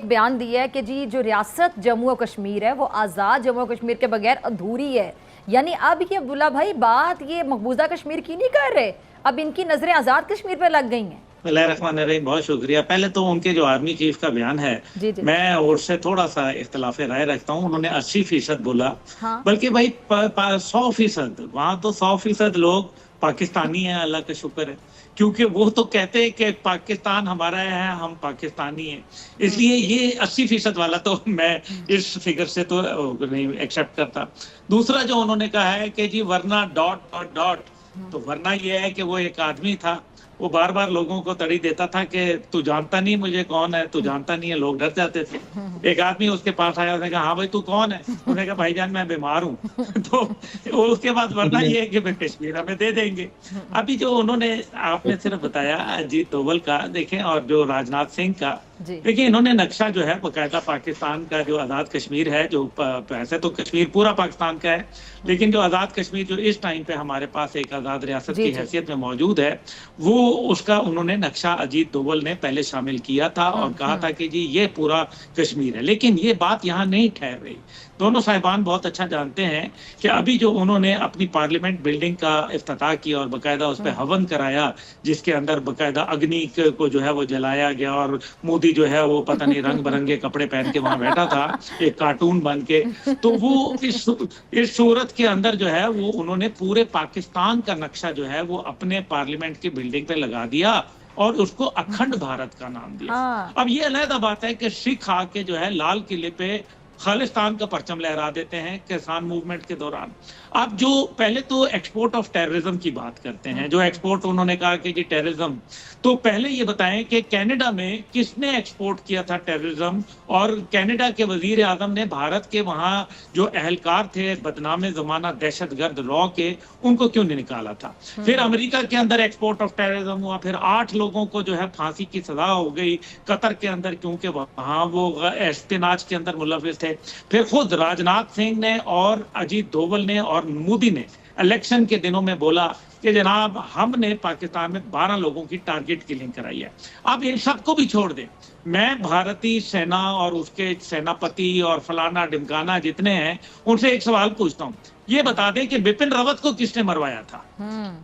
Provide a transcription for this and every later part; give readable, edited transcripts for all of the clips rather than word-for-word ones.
ایک بیان دیا ہے کہ جی جو ریاست جموں و کشمیر ہے وہ آزاد جموں و کشمیر کے بغیر ادھوری ہے. یعنی اب یہ عبداللہ بھائی بات یہ مقبوضہ کشمیر کی نہیں کر رہے, اب ان کی نظریں آزاد کشمیر پہ لگ گئی ہیں. اللہ الرحمن الرحیم, بہت شکریہ. پہلے تو ان کے جو آرمی چیف کا بیان ہے میں اس سے تھوڑا سا اختلاف رائے رکھتا ہوں. انہوں نے 80% بولا, بلکہ بھائی 100%, وہاں تو 100% لوگ پاکستانی ہیں, اللہ کا شکر ہے, کیونکہ وہ تو کہتے ہیں کہ پاکستان ہمارا ہے, ہم پاکستانی ہیں. اس لیے یہ 80% والا تو میں اس فگر سے تو نہیں ایکسیپٹ کرتا. دوسرا جو انہوں نے کہا ہے کہ جی ورنہ ... تو ورنہ یہ ہے کہ وہ ایک آدمی تھا, وہ بار بار لوگوں کو تڑی دیتا تھا کہ تو جانتا نہیں مجھے کون ہے, تو جانتا نہیں ہے, لوگ ڈر جاتے تھے. ایک آدمی اس کے پاس آیا, اس نے کہا ہاں بھائی تو کون ہے, انہوں نے کہا بھائی جان میں بیمار ہوں. تو اس کے بعد ورنہ یہ ہے کہ کشمیر ہمیں دے دیں گے. ابھی جو انہوں نے آپ نے صرف بتایا اجیت دوول کا, دیکھیں, اور جو راجناتھ سنگھ کا, دیکھیں انہوں نے نقشہ جو ہے باقاعدہ پاکستان کا جو آزاد کشمیر ہے, جو ایسے تو کشمیر پورا پاکستان کا ہے, لیکن جو آزاد کشمیر جو اس ٹائم پہ ہمارے پاس ایک آزاد ریاست کی حیثیت میں موجود ہے, وہ اس کا انہوں نے نقشہ اجیت دوول نے پہلے شامل کیا تھا اور کہا تھا کہ جی یہ پورا کشمیر ہے. لیکن یہ بات یہاں نہیں ٹھہر رہی. دونوں صاحبان بہت اچھا جانتے ہیں کہ ابھی جو انہوں نے اپنی پارلیمنٹ بلڈنگ کا افتتاح کیا اور باقاعدہ اس پہ ہون کرایا, جس کے اندر باقاعدہ اگنی کو جو ہے وہ جلایا گیا, اور مودی جو ہے وہ پتہ نہیں رنگ برنگے کپڑے پہن کے وہاں بیٹھا تھا ایک کارٹون بن کے, تو وہ اس صورت کے اندر جو ہے وہ انہوں نے پورے پاکستان کا نقشہ جو ہے وہ اپنے پارلیمنٹ کی بلڈنگ پہ لگا دیا اور اس کو اکھنڈ بھارت کا نام دیا. اب یہ علیحدہ بات ہے کہ سکھ آ کے جو ہے لال قلعے پہ خالصتان کا پرچم لہرا دیتے ہیں کسان موومنٹ کے دوران. اب جو پہلے تو ایکسپورٹ آف ٹیررزم کی بات کرتے ہیں, جو ایکسپورٹ انہوں نے کہا کہ جی ٹیررزم, تو پہلے یہ بتائیں کہ کینیڈا میں کس نے ایکسپورٹ کیا تھا ٹیررزم, اور کینیڈا کے وزیر اعظم نے بھارت کے وہاں جو اہلکار تھے بدنام زمانہ دہشت گرد را کے, ان کو کیوں نہیں نکالا تھا. پھر امریکہ کے اندر ایکسپورٹ آف ٹیررزم ہوا, پھر 8 لوگوں کو جو ہے پھانسی کی سزا ہو گئی قطر کے اندر, کیونکہ وہاں وہ اسپیناچ کے اندر ملوث تھے. پھر خود راجناتھ سنگھ نے اور اجیت دوول نے اور مودی نے الیکشن کے دنوں میں بولا کہ جناب ہم نے پاکستان میں 12 لوگوں کی ٹارگٹ کلنگ کرائی ہے. اب ان سب کو بھی چھوڑ دیں, میں بھارتی سینا اور اس کے سیناپتی اور فلانا ڈمکانا جتنے ہیں ان سے ایک سوال پوچھتا ہوں, یہ بتا دیں کہ بپن راوت کو کس نے مروایا تھا.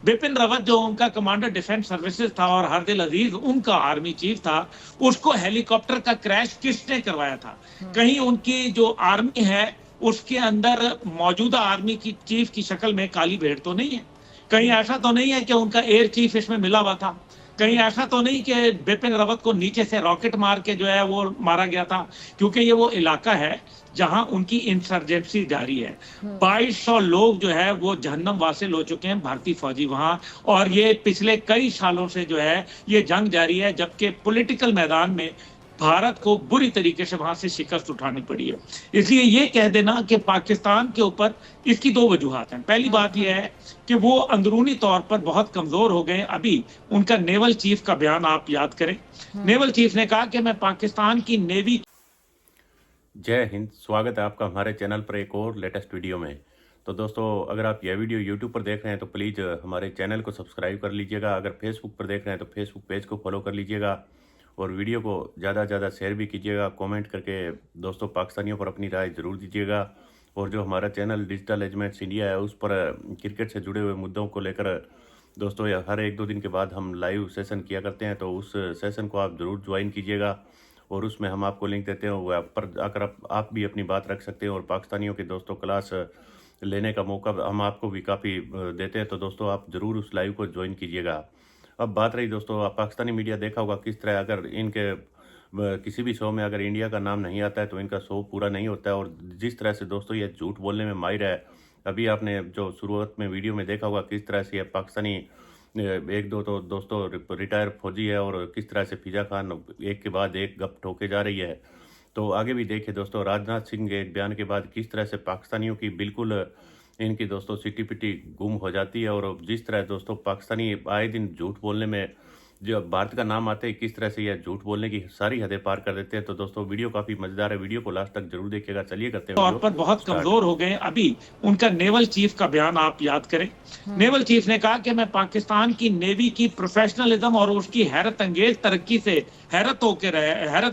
بپن راوت جو ان کا کمانڈر ڈیفنس سروسز تھا اور ہردل عزیز ان کا آرمی چیف تھا, اس کو ہیلی کاپٹر کا کریش کس نے کروایا تھا. کہیں ان کی جو آرمی ہے اس کے اندر موجودہ آرمی کی چیف کی شکل میں کالی بھیڑ تو نہیں ہے. کہیں ایسا تو نہیں ہے کہ ان کا ایئر چیف اس میں ملا ہوا تھا. کہیں ایسا تو نہیں کہ بپن راوت کو نیچے سے راکٹ مار کے جو ہے وہ مارا گیا تھا, کیونکہ یہ وہ علاقہ ہے جہاں ان کی انسرجنسی جاری ہے. 2200 لوگ جو ہے وہ جہنم واصل ہو چکے ہیں بھارتی فوجی وہاں, اور یہ پچھلے کئی سالوں سے جو ہے یہ جنگ جاری ہے, جبکہ پولیٹیکل میدان میں بھارت کو بری طریقے سے وہاں سے شکست اٹھانی پڑی ہے. اس لیے یہ کہہ دینا کہ پاکستان کے اوپر اس کی 2 وجوہات ہیں. پہلی بات یہ ہے کہ وہ اندرونی طور پر بہت کمزور ہو گئے. ابھی ان کا نیول چیف کا بیان آپ یاد کریں, نیول چیف نے کہا کہ میں پاکستان کی نیوی. جے ہند, سواگت ہے آپ کا ہمارے چینل پر ایک اور لیٹسٹ ویڈیو میں. تو دوستو, اگر آپ یہ ویڈیو یوٹیوب پر دیکھ رہے ہیں تو پلیز ہمارے چینل کو سبسکرائب کر لیجئے گا. اگر فیس بک پر دیکھ رہے ہیں تو فیس بک پیج کو فالو کر لیجئے گا, اور ویڈیو کو زیادہ سے زیادہ شیئر بھی کیجیے گا. کومنٹ کر کے دوستوں پاکستانیوں پر اپنی رائے ضرور دیجیے گا. اور جو ہمارا چینل ڈیجیٹل ایجمنٹس انڈیا ہے اس پر کرکٹ سے جڑے ہوئے مدعوں کو لے کر دوستوں ہر 1-2 دن کے بعد ہم لائیو سیشن کیا کرتے ہیں, تو اس سیشن کو آپ ضرور جوائن کیجیے گا. اور اس میں ہم آپ کو لنک دیتے ہیں, وہ پر آ کر آپ بھی اپنی بات رکھ سکتے ہیں. اور پاکستانیوں کے دوستوں کلاس لینے کا موقع ہم آپ کو بھی کافی دیتے ہیں, تو دوستوں آپ ضرور اس لائیو کو جوائن کیجیے گا. اب بات رہی دوستوں, آپ پاکستانی میڈیا دیکھا ہوگا کس طرح اگر ان کے کسی بھی شو میں اگر انڈیا کا نام نہیں آتا ہے تو ان کا شو پورا نہیں ہوتا ہے. اور جس طرح سے دوستوں یہ جھوٹ بولنے میں ماہر ہے, ابھی آپ نے جو شروعات میں ویڈیو میں دیکھا ہوگا کس طرح سے یہ پاکستانی 1-2 تو دوستوں ریٹائر فوجی ہے, اور کس طرح سے فضا خان ایک کے بعد ایک گپ ٹھوکے جا رہی ہے. تو آگے بھی دیکھیں دوستوں, راجناتھ سنگھ کے ایک بیان کے بعد کس طرح سے پاکستانیوں کی بالکل ان کی دوستوں سٹی پٹی گم ہو جاتی ہے. اور جس طرح دوستوں پاکستانی آئے دن جھوٹ بولنے میں جو بھارت کا نام آتے ہیں کس طرح سے یہ جھوٹ بولنے کی ساری حدیں پار کر دیتے ہیں. تو دوستوں ویڈیو کافی مزیدار ہے, ویڈیو کو لاسٹ تک ضرور دیکھیے گا. چلیے کرتے ہیں طور پر بہت کمزور ہو گئے. ابھی ان کا نیول چیف کا بیان آپ یاد کریں. نیول چیف نے کہا کہ میں پاکستان کی نیوی کی پروفیشنلزم اور اس کی حیرت انگیز ترقی سے حیرت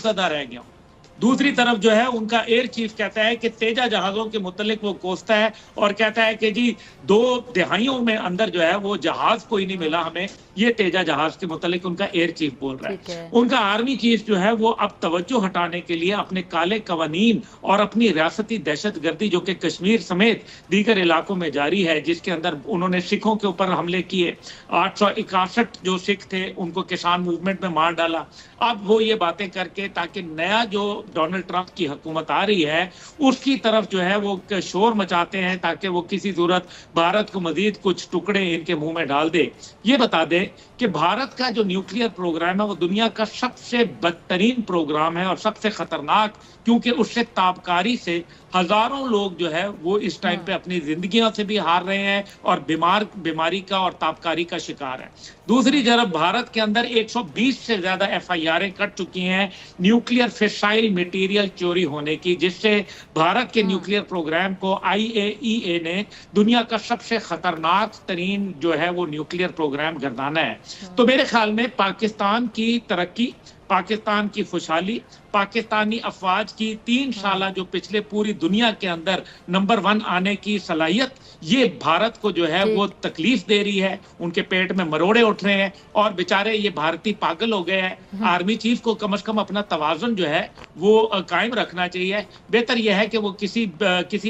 زدہ رہ گیا ہوں. दूसरी तरफ जो है उनका एयर चीफ कहता है कि तेजा जहाजों के मुतल्लिक वो कोसता है और कहता है कि जी 2 दहाइयों में अंदर जो है वो जहाज कोई नहीं मिला हमें, ये तेजा जहाज के मुतल्लिक उनका एयर चीफ बोल रहा है। उनका आर्मी चीफ जो है वो अब तवज्जो हटाने के लिए अपने काले कवानीन और अपनी रियासती दहशतगर्दी जो कि कश्मीर समेत दीगर इलाकों में जारी है, जिसके अंदर उन्होंने सिखों के ऊपर हमले किए, 861 जो सिख थे उनको किसान मूवमेंट में मार डाला। अब वो ये बातें करके ताकि नया जो डोनाल्ड ट्रंप की हुकूमत आ रही है उसकी तरफ जो है वो शोर मचाते हैं ताकि वो किसी सूरत भारत को मजीद कुछ टुकड़े इनके मुंह में डाल दे। ये बता दें कि भारत का जो न्यूक्लियर प्रोग्राम है वो दुनिया का सबसे बदतरीन प्रोग्राम है और सबसे खतरनाक, क्योंकि उससे ताबकारी से हजारों लोग जो है वो इस टाइम पे अपनी जिंदगियों से भी हार रहे हैं और बीमारी का और ताबकारी का शिकार है। दूसरी तरफ भारत के अंदर 120 से ज्यादा FIR कट चुकी हैं न्यूक्लियर फिसाइल मटेरियल चोरी होने की, जिससे भारत के न्यूक्लियर प्रोग्राम को IAEA ने दुनिया का सबसे खतरनाक तरीन जो है वो न्यूक्लियर प्रोग्राम गर्दाना है। तो मेरे ख्याल में पाकिस्तान की तरक्की, पाकिस्तान की खुशहाली, पाकिस्तानी अफवाज की 3 साल जो पिछले पूरी दुनिया के अंदर नंबर 1 आने की सलाहियत, ये भारत को जो है वो तकलीफ दे रही है। उनके पेट में मरोड़े उठ रहे हैं और बेचारे ये भारतीय पागल हो गए हैं। आर्मी चीफ को कम से कम अपना तवाज़ुन जो है वो कायम रखना चाहिए। बेहतर यह है कि वो किसी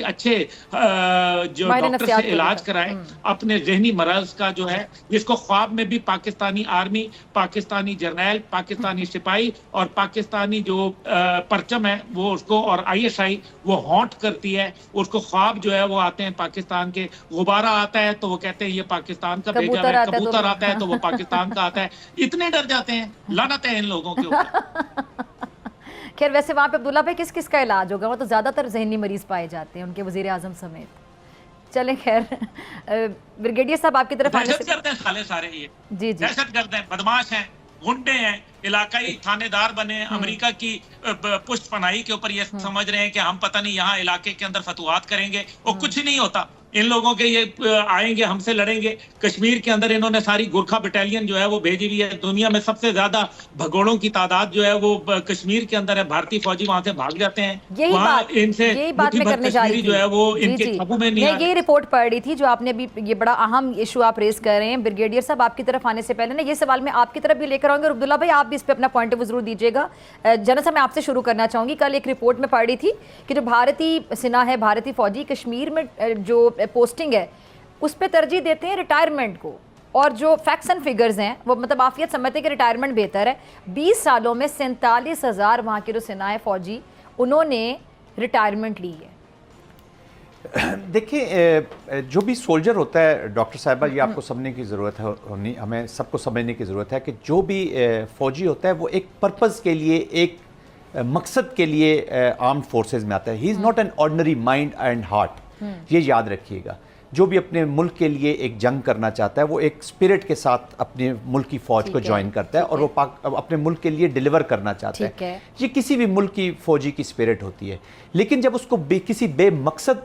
अच्छे जो डॉक्टर से इलाज कराए अपने जहनी मरज का जो है, जिसको ख्वाब में भी पाकिस्तानी आर्मी, पाकिस्तानी जर्नैल, पाकिस्तानी सिपाही और पाकिस्तानी जो परचम है वो उसको और ISI वो हॉन्ट करती है। उसको ख्वाब जो है वो आते हैं पाकिस्तान के, गुब्बारा आता है तो वो कहते हैं ये पाकिस्तान का भेजा है, कबूतर आता है तो वो पाकिस्तान का आता है। इतने डर जाते हैं, लानत है इन लोगों के ऊपर। खैर वैसे वहाँ पे अब्दुल्ला भाई किस किस का इलाज होगा? वो तो ज्यादातर ज़हनी मरीज पाए जाते हैं, उनके वजीर आजम समेत। चलें खैर, ब्रिगेडियर साहब आपकी तरफ आने से दहशतगर्द हैं साले सारे, ये जी दहशतगर्द हैं, बदमाश हैं, गुंडे हैं, इलाकाई थानेदार बने, अमेरिका की पुष्ट पनाही के ऊपर ये समझ रहे हैं कि हम पता नहीं यहाँ इलाके के अंदर फतवात करेंगे, और कुछ नहीं होता। इन लोगों के ये आएंगे हमसे लड़ेंगे। कश्मीर के अंदर इन्होंने सारी गुरखा बटालियन जो है वो भेजी हुई है। दुनिया में सबसे ज्यादा भगोड़ों की तादाद जो है वो कश्मीर के अंदर है। भारतीय फौजी वहां से भाग जाते हैं। यही बात मैं करने जा रही थी। जो है वो इनके काबू में नहीं। ये रिपोर्ट पढ़ रही थी जो आपने अभी, ये बड़ा अहम इशू आप रेज कर रहे हैं। ब्रिगेडियर साहब आपकी तरफ आने से पहले ना ये सवाल मैं आपकी तरफ भी लेकर आऊंगी और अब्दुल्ला भाई आप भी इस पे अपना पॉइंट ऑफ व्यू जरूर दीजिएगा। जनरल साहब मैं आपसे शुरू करना चाहूंगी। कल एक रिपोर्ट में पढ़ रही थी कि जो भारतीय सेना है, भारतीय फौजी कश्मीर में जो पोस्टिंग है उस पे तरजीह देते हैं रिटायरमेंट को, और जो फैक्ट्स एंड फिगर्स हैं वो मतलब आफियत समझते हैं कि रिटायरमेंट बेहतर है। 20 सालों में 47,000 वहाँ के जो सेना है फौजी उन्होंने रिटायरमेंट ली है। देखिए जो भी सोल्जर होता है डॉक्टर साहिबा, ये आपको समझने की ज़रूरत है, हमें सबको समझने की ज़रूरत है कि जो भी फ़ौजी होता है वो एक पर्पज़ के लिए, एक मकसद के लिए आर्म्ड फोर्सेस में आता है। He is not an ordinary mind and heart, ये याद रखिएगा। जो भी अपने मुल्क के लिए एक जंग करना चाहता है वो एक स्पिरिट के साथ अपने मुल्क की फ़ौज को ज्वाइन करता है और वो अपने मुल्क के लिए डिलीवर करना चाहता है। ये किसी भी मुल्क की फ़ौजी की स्पिरिट होती है। लेकिन जब उसको किसी बेमकसद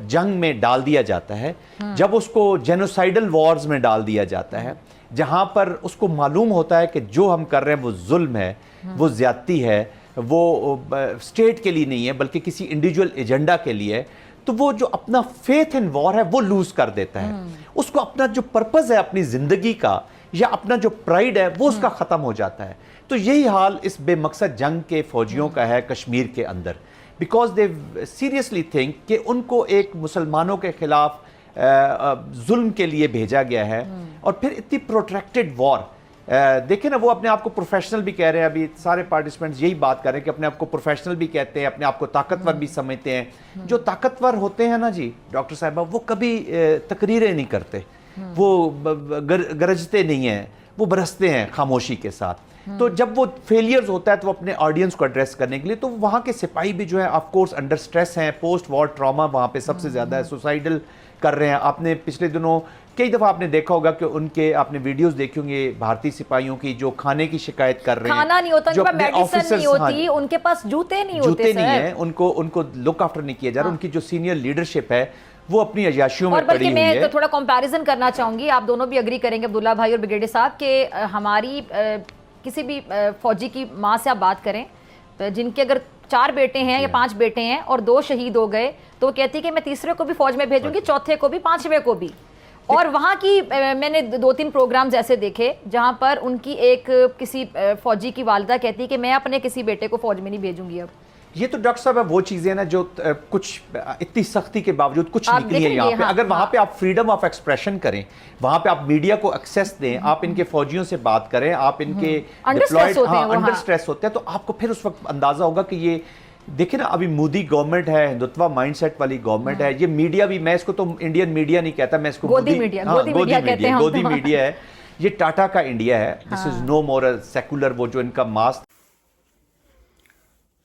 जंग में डाल दिया जाता है, जब उसको जेनोसाइडल वॉर्स में डाल दिया जाता है, जहाँ पर उसको मालूम होता है कि जो हम कर रहे हैं वो जुल्म है, वो ज़्यादती है, वो स्टेट के लिए नहीं है बल्कि किसी इंडिविजुअल एजेंडा के लिए है, तो वो जो अपना फेथ इन वॉर है वो लूज कर देता है। उसको अपना जो पर्पस है अपनी जिंदगी का या अपना जो प्राइड है वो उसका खत्म हो जाता है। तो यही हाल इस बेमकसद जंग के फौजियों का है कश्मीर के अंदर, बिकॉज दे सीरियसली थिंक कि उनको एक मुसलमानों के खिलाफ जुल्म के लिए भेजा गया है और फिर इतनी प्रोट्रैक्टेड वॉर। देखें ना, वो अपने आप को प्रोफेशनल भी कह रहे हैं, अभी सारे पार्टिसिपेंट्स यही बात कर रहे हैं कि अपने आप को प्रोफेशनल भी कहते हैं, अपने आप को ताकतवर भी समझते हैं। जो ताकतवर होते हैं ना जी डॉक्टर साहिबा, वो कभी तकरीरें नहीं करते, वो गरजते नहीं हैं, वो बरसते हैं खामोशी के साथ। तो जब वो फेलियर्स होता है तो वो अपने ऑडियंस को एड्रेस करने के लिए, तो वहाँ के सिपाही भी जो है ऑफ कोर्स अंडर स्ट्रेस हैं, पोस्ट वॉर ट्रॉमा वहाँ पे सबसे ज़्यादा है, सुसाइडल कर रहे हैं। आपने पिछले दिनों कई दफ़ा आपने देखा होगा कि उनके आपने वीडियोस देखे होंगे भारतीय सिपाहियों की जो खाने की शिकायत कर रहे हैं, खाना नहीं होता, जो उनके पास मेडिसिन नहीं होती, उनके पास जूते नहीं होते, हैं, उनको लुक आफ्टर नहीं किया जा रहा। उनकी जो सीनियर लीडरशिप है वो अपनी अयाशियों में पड़ी हुई है। मैं तो थोड़ा कंपैरिजन करना चाहूंगी, आप दोनों भी अग्री करेंगे अब्दुल्ला भाई और ब्रिगेडियर साहब के हमारी किसी भी फौजी की माँ से आप बात करें जिनके अगर 4 बेटे हैं या 5 बेटे हैं और 2 शहीद हो गए, तो वो कहती कि मैं तीसरे को भी फौज में भेजूंगी, चौथे को भी, 5वें को भी। और वहाँ की मैंने 2-3 प्रोग्राम्स ऐसे देखे जहाँ पर उनकी एक किसी फौजी की वालिदा कहती कि मैं अपने किसी बेटे को फौज में नहीं भेजूंगी अब। ये तो डॉक्टर साहब वो चीजें ना जो कुछ इतनी सख्ती के बावजूद कुछ निकली है यहाँ पे। अगर वहाँ पे आप फ्रीडम ऑफ एक्सप्रेशन करें, वहाँ पे आप मीडिया को एक्सेस दें, आप इनके फौजियों से बात करें, आप इनके अंडर स्ट्रेस होते हैं, तो आपको फिर उस वक्त अंदाजा होगा कि ये देखिए ना, अभी मोदी गवर्नमेंट है, हिंदुत्वा माइंडसेट वाली गवर्नमेंट है। ये मीडिया भी, मैं इसको तो इंडियन मीडिया नहीं कहता, मैं इसको गोदी मीडिया है। ये टाटा का इंडिया है। This is no more a secular, वो जो इनका मास।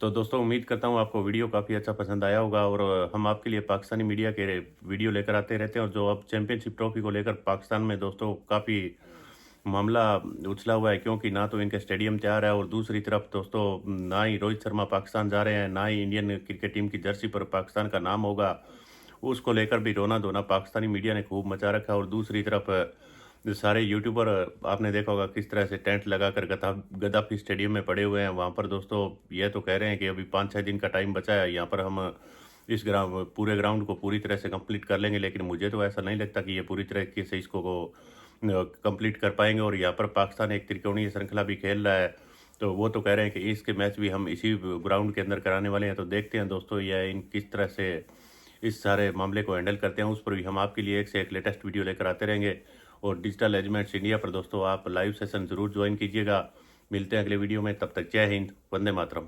तो दोस्तों उम्मीद करता हूँ आपको वीडियो काफ़ी अच्छा पसंद आया होगा, और हम आपके लिए पाकिस्तानी मीडिया के वीडियो लेकर आते रहते हैं। और जो अब चैंपियनशिप ट्रॉफी को लेकर पाकिस्तान में दोस्तों काफ़ी मामला उछला हुआ है, क्योंकि ना तो इनके स्टेडियम तैयार है, और दूसरी तरफ दोस्तों ना ही रोहित शर्मा पाकिस्तान जा रहे हैं, ना ही इंडियन क्रिकेट टीम की जर्सी पर पाकिस्तान का नाम होगा। उसको लेकर भी रोना धोना पाकिस्तानी मीडिया ने खूब मचा रखा है। और दूसरी तरफ सारे यूट्यूबर आपने देखा होगा किस तरह से टेंट लगाकर गद्दाफी स्टेडियम में पड़े हुए हैं। वहाँ पर दोस्तों ये तो कह रहे हैं कि अभी 5-6 दिन का टाइम बचा है, यहाँ पर हम इस पूरे ग्राउंड को पूरी तरह से कंप्लीट कर लेंगे। लेकिन मुझे तो ऐसा नहीं लगता कि ये पूरी तरीके से इसको कंप्लीट कर पाएंगे। और यहाँ पर पाकिस्तान एक त्रिकोणीय श्रृंखला भी खेल रहा है, तो वो तो कह रहे हैं कि इसके मैच भी हम इसी ग्राउंड के अंदर कराने वाले हैं। तो देखते हैं दोस्तों यह इन किस तरह से इस सारे मामले को हैंडल करते हैं, उस पर भी हम आपके लिए एक से एक लेटेस्ट वीडियो लेकर आते रहेंगे। और डिजिटल एजमेंट्स इंडिया पर दोस्तों आप लाइव सेशन ज़रूर ज्वाइन कीजिएगा। मिलते हैं अगले वीडियो में, तब तक जय हिंद, वंदे मातरम।